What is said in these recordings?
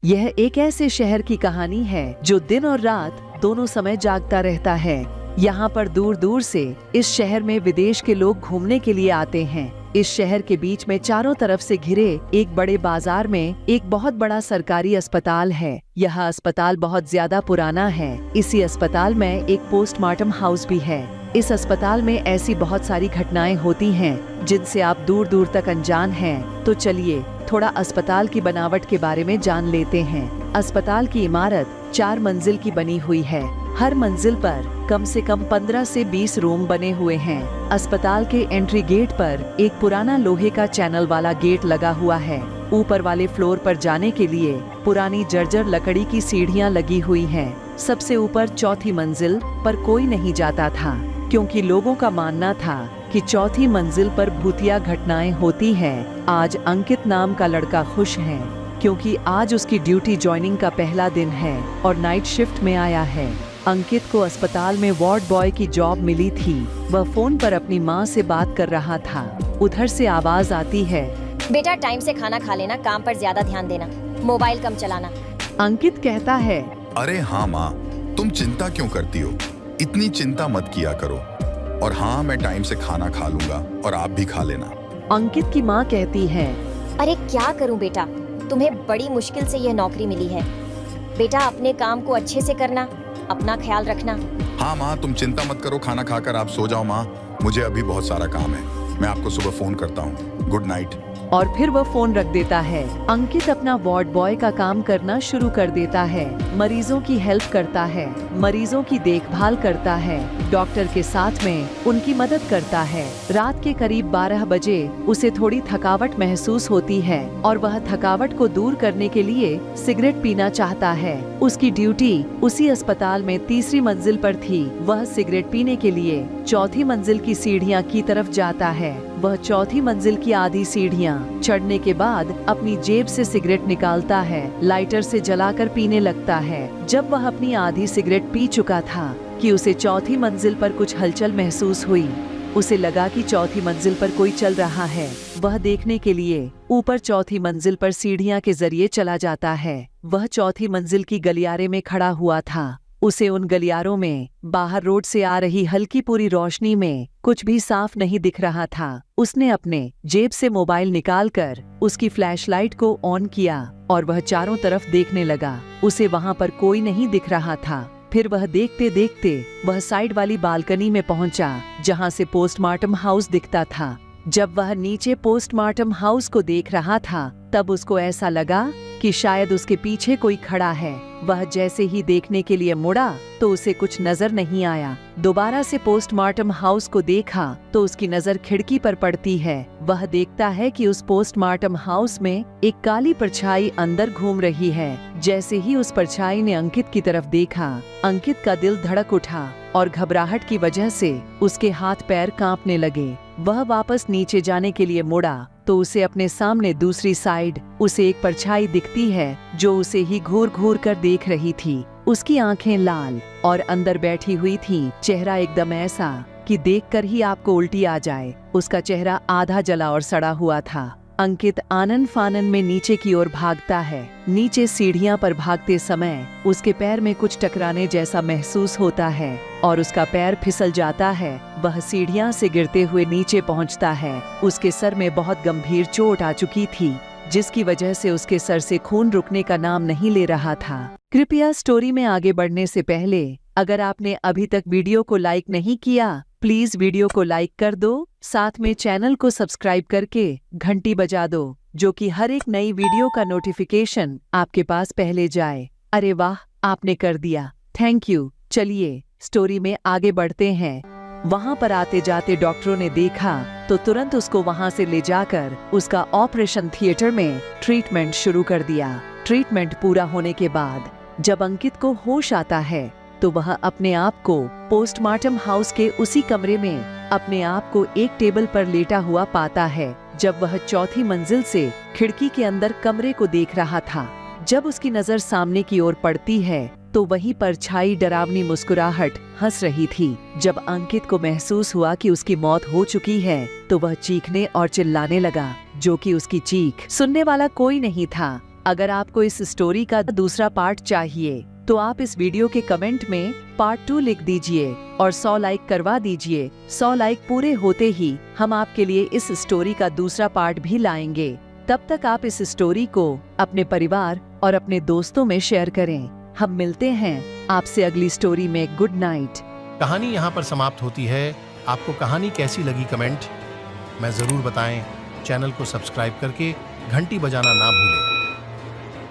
यह एक ऐसे शहर की कहानी है जो दिन और रात दोनों समय जागता रहता है। यहाँ पर दूर दूर से इस शहर में विदेश के लोग घूमने के लिए आते हैं। इस शहर के बीच में चारों तरफ से घिरे एक बड़े बाजार में एक बहुत बड़ा सरकारी अस्पताल है। यह अस्पताल बहुत ज्यादा पुराना है। इसी अस्पताल में एक पोस्टमार्टम हाउस भी है। इस अस्पताल में ऐसी बहुत सारी घटनाएं होती हैं जिनसे आप दूर दूर तक अनजान हैं। तो चलिए थोड़ा अस्पताल की बनावट के बारे में जान लेते हैं। अस्पताल की इमारत 4 मंजिल की बनी हुई है। हर मंजिल पर कम से कम 15 से 20 रूम बने हुए हैं। अस्पताल के एंट्री गेट पर एक पुराना लोहे का चैनल वाला गेट लगा हुआ है। ऊपर वाले फ्लोर पर जाने के लिए पुरानी जर्जर लकड़ी की सीढ़ियां लगी हुई हैं। सबसे ऊपर चौथी मंजिल पर कोई नहीं जाता था, क्योंकि लोगों का मानना था कि चौथी मंजिल पर भूतिया घटनाएं होती हैं। आज अंकित नाम का लड़का खुश है, क्योंकि आज उसकी ड्यूटी ज्वाइनिंग का पहला दिन है और नाइट शिफ्ट में आया है। अंकित को अस्पताल में वार्ड बॉय की जॉब मिली थी। वह फोन पर अपनी माँ से बात कर रहा था। उधर से आवाज आती है, बेटा टाइम से खाना खा लेना, काम पर ज्यादा ध्यान देना, मोबाइल कम चलाना। अंकित कहता है, अरे हाँ माँ, तुम चिंता क्यों करती हो? इतनी चिंता मत किया करो। और हाँ, मैं टाइम से खाना खा लूंगा और आप भी खा लेना। अंकित की माँ कहती है, अरे क्या करूं बेटा, तुम्हें बड़ी मुश्किल से यह नौकरी मिली है। बेटा अपने काम को अच्छे से करना, अपना ख्याल रखना। हाँ माँ, तुम चिंता मत करो, खाना खाकर आप सो जाओ माँ, मुझे अभी बहुत सारा काम है। मैं आपको सुबह फोन करता हूँ। Good night. और फिर वह फोन रख देता है। अंकित अपना वार्ड बॉय का काम करना शुरू कर देता है। मरीजों की हेल्प करता है, मरीजों की देखभाल करता है, डॉक्टर के साथ में उनकी मदद करता है। रात के करीब 12 बजे उसे थोड़ी थकावट महसूस होती है और वह थकावट को दूर करने के लिए सिगरेट पीना चाहता है। उसकी ड्यूटी उसी अस्पताल में तीसरी मंजिल पर थी। वह सिगरेट पीने के लिए चौथी मंजिल की सीढ़ियाँ की तरफ जाता है। वह चौथी मंजिल की आधी सीढ़ियाँ चढ़ने के बाद अपनी जेब से सिगरेट निकालता है, लाइटर से जलाकर पीने लगता है। जब वह अपनी आधी सिगरेट पी चुका था कि उसे चौथी मंजिल पर कुछ हलचल महसूस हुई। उसे लगा कि चौथी मंजिल पर कोई चल रहा है। वह देखने के लिए ऊपर चौथी मंजिल पर सीढ़ियाँ के जरिए चला जाता है। वह चौथी मंजिल की गलियारे में खड़ा हुआ था। उसे उन गलियारों में बाहर रोड से आ रही हल्की पूरी रोशनी में कुछ भी साफ नहीं दिख रहा था। उसने अपने जेब से मोबाइल निकालकर उसकी फ्लैशलाइट को ऑन किया और वह चारों तरफ देखने लगा। उसे वहां पर कोई नहीं दिख रहा था। फिर वह देखते देखते वह साइड वाली बालकनी में पहुंचा, जहां से पोस्टमार्टम हाउस दिखता था। जब वह नीचे पोस्टमार्टम हाउस को देख रहा था, तब उसको ऐसा लगा कि शायद उसके पीछे कोई खड़ा है। वह जैसे ही देखने के लिए मुड़ा तो उसे कुछ नजर नहीं आया। दोबारा से पोस्टमार्टम हाउस को देखा तो उसकी नजर खिड़की पर पड़ती है। वह देखता है कि उस पोस्टमार्टम हाउस में एक काली परछाई अंदर घूम रही है। जैसे ही उस परछाई ने अंकित की तरफ देखा, अंकित का दिल धड़क उठा और घबराहट की वजह से उसके हाथ पैर कांपने लगे। वह वापस नीचे जाने के लिए मुड़ा तो उसे अपने सामने दूसरी साइड उसे एक परछाई दिखती है जो उसे ही घूर घूर कर देख रही थी। उसकी आंखें लाल और अंदर बैठी हुई थी। चेहरा एकदम ऐसा कि देखकर ही आपको उल्टी आ जाए। उसका चेहरा आधा जला और सड़ा हुआ था। अंकित आनन फानन में नीचे की ओर भागता है। नीचे सीढ़ियां पर भागते समय उसके पैर में कुछ टकराने जैसा महसूस होता है और उसका पैर फिसल जाता है। वह सीढ़ियां से गिरते हुए नीचे पहुंचता है। उसके सर में बहुत गंभीर चोट आ चुकी थी, जिसकी वजह से उसके सर से खून रुकने का नाम नहीं ले रहा था। कृपया स्टोरी में आगे बढ़ने से पहले अगर आपने अभी तक वीडियो को लाइक नहीं किया, प्लीज वीडियो को लाइक कर दो। साथ में चैनल को सब्सक्राइब करके घंटी बजा दो, जो कि हर एक नई वीडियो का नोटिफिकेशन आपके पास पहले जाए। अरे वाह, आपने कर दिया, थैंक यू। चलिए स्टोरी में आगे बढ़ते हैं। वहां पर आते जाते डॉक्टरों ने देखा तो तुरंत उसको वहां से ले जाकर उसका ऑपरेशन थिएटर में ट्रीटमेंट शुरू कर दिया। ट्रीटमेंट पूरा होने के बाद जब अंकित को होश आता है तो वह अपने आप को पोस्टमार्टम हाउस के उसी कमरे में अपने आप को एक टेबल पर लेटा हुआ पाता है, जब वह चौथी मंजिल से खिड़की के अंदर कमरे को देख रहा था। जब उसकी नजर सामने की ओर पड़ती है तो वहीं पर छाई डरावनी मुस्कुराहट हंस रही थी। जब अंकित को महसूस हुआ कि उसकी मौत हो चुकी है तो वह चीखने और चिल्लाने लगा, जो कि उसकी चीख सुनने वाला कोई नहीं था। अगर आपको इस स्टोरी का दूसरा पार्ट चाहिए तो आप इस वीडियो के कमेंट में पार्ट 2 लिख दीजिए और 100 लाइक करवा दीजिए। 100 लाइक पूरे होते ही हम आपके लिए इस स्टोरी का दूसरा पार्ट भी लाएंगे। तब तक आप इस स्टोरी को अपने परिवार और अपने दोस्तों में शेयर करें। हम मिलते हैं आपसे अगली स्टोरी में। Good night. कहानी यहाँ पर समाप्त होती है। आपको कहानी कैसी लगी कमेंट में ज़रूर बताएं। चैनल को सब्सक्राइब करके घंटी बजाना ना भूलें।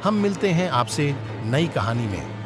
हम मिलते हैं आपसे नई कहानी में।